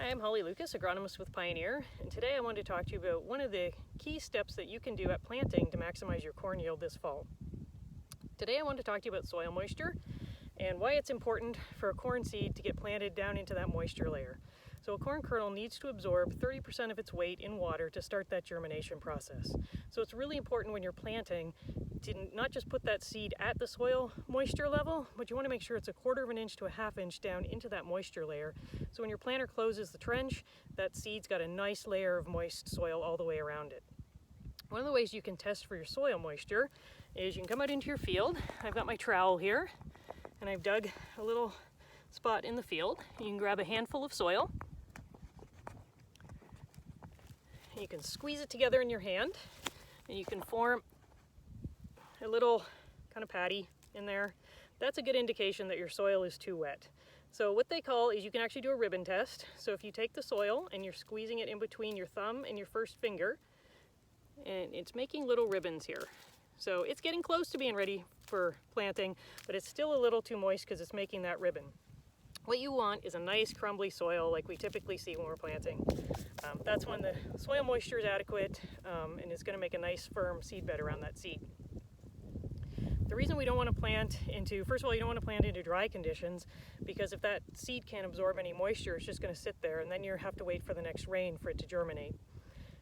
Hi, I'm Holly Lucas, agronomist with Pioneer, and today I wanted to talk to you about one of the key steps that you can do at planting to maximize your corn yield this fall. Today I want to talk to you about soil moisture and why it's important for a corn seed to get planted down into that moisture layer. So a corn kernel needs to absorb 30% of its weight in water to start that germination process. So it's really important when you're planting to not just put that seed at the soil moisture level, but you want to make sure it's 1/4 of an inch to a 1/2 inch down into that moisture layer. So when your planter closes the trench, that seed's got a nice layer of moist soil all the way around it. One of the ways you can test for your soil moisture is you can come out into your field. I've got my trowel here and I've dug a little spot in the field. You can grab a handful of soil. You can squeeze it together in your hand and you can form a little kind of patty in there. That's a good indication that your soil is too wet. So what they call is you can actually do a ribbon test. So if you take the soil and you're squeezing it in between your thumb and your first finger, and it's making little ribbons here. So it's getting close to being ready for planting, but it's still a little too moist because it's making that ribbon. What you want is a nice crumbly soil like we typically see when we're planting. That's when the soil moisture is adequate and it's going to make a nice firm seed bed around that seed. The reason we don't want to plant into, first of all, you don't want to plant into dry conditions because if that seed can't absorb any moisture, it's just going to sit there and then you have to wait for the next rain for it to germinate.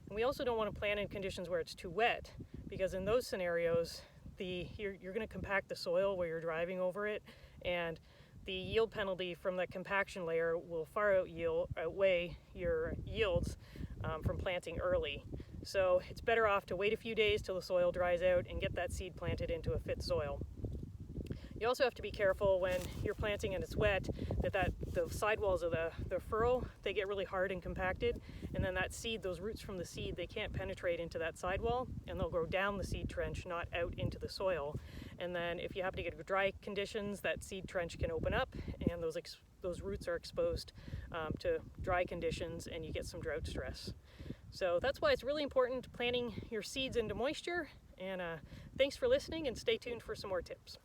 And we also don't want to plant in conditions where it's too wet because in those scenarios, you're going to compact the soil where you're driving over it, and the yield penalty from that compaction layer will far outweigh your yields from planting early. So it's better off to wait a few days till the soil dries out and get that seed planted into a fit soil. You also have to be careful when you're planting and it's wet that the sidewalls of the furrow, they get really hard and compacted, and then that seed, those roots from the seed, they can't penetrate into that sidewall and they'll grow down the seed trench, not out into the soil. And then if you happen to get dry conditions, that seed trench can open up and those roots are exposed to dry conditions and you get some drought stress. So that's why it's really important planting your seeds into moisture, and thanks for listening and stay tuned for some more tips.